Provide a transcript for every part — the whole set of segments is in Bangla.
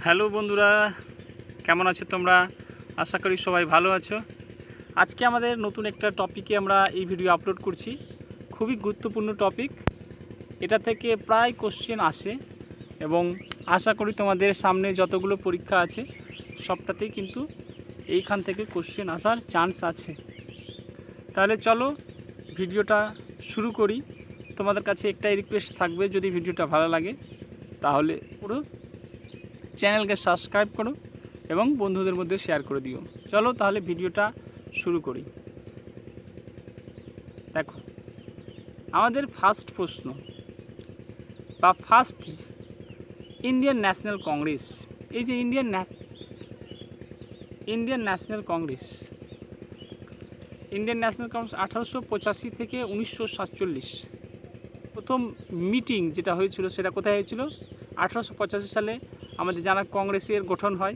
হ্যালো বন্ধুরা, কেমন আছো তোমরা? আশা করি সবাই ভালো আছো। আজকে আমাদের নতুন একটা টপিকে আমরা এই ভিডিও আপলোড করছি। খুবই গুরুত্বপূর্ণ টপিক। এটা থেকে প্রায় কোশ্চেন আসে এবং আশা করি তোমাদের সামনে যতগুলো পরীক্ষা আছে সবটাতেই কিন্তু এইখান থেকে কোশ্চেন আসার চান্স আছে। তাহলে চলো ভিডিওটা শুরু করি। তোমাদের কাছে একটাই রিকোয়েস্ট থাকবে, যদি ভিডিওটা ভালো লাগে তাহলে পুরো চ্যানেলকে সাবস্ক্রাইব করো এবং বন্ধুদের মধ্যে শেয়ার করে দিও। চলো তাহলে ভিডিওটা শুরু করি। দেখো, আমাদের ফার্স্ট প্রশ্ন বা ফার্স্ট ইন্ডিয়ান ন্যাশনাল কংগ্রেস, এই যে ইন্ডিয়ান ন্যাশনাল কংগ্রেস 1885 থেকে 1947 প্রথম মিটিং যেটা হয়েছিল সেটা কোথায় হয়েছিল? 1885 সালে আমাদের জানা কংগ্রেসের গঠন হয়,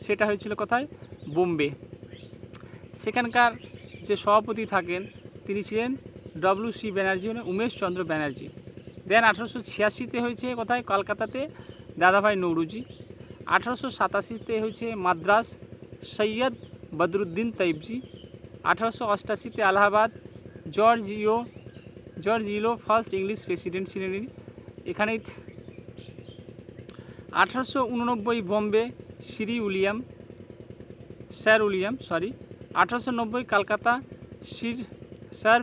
সেটা হয়েছিল কোথায়? বোম্বে। সেখানকার যে সভাপতি থাকেন তিনি ছিলেন WC ব্যানার্জি, মানে উমেশ চন্দ্র ব্যানার্জি। দেন 1886-তে হয়েছে কোথায়? কলকাতাতে দাদাভাই নৌরুজি। 1887-তে হয়েছে মাদ্রাস সৈয়দ বদরুদ্দিন তৈবজি। 1888-তে Allahabad George Yule first English president ছিলেন এখানেই। 1889 Bombay sir William 1890 Kolkata sir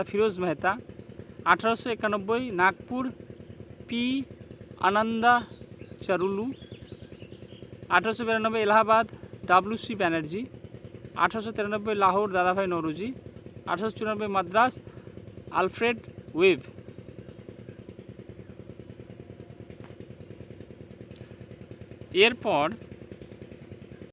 Firoz Mehta. 1891 Nagpur P Ananda Charlu. 1892 Allahabad WC Banerjee. 1893 Lahore Dadabhai Naoroji. 1894 Madras Alfred web. এরপর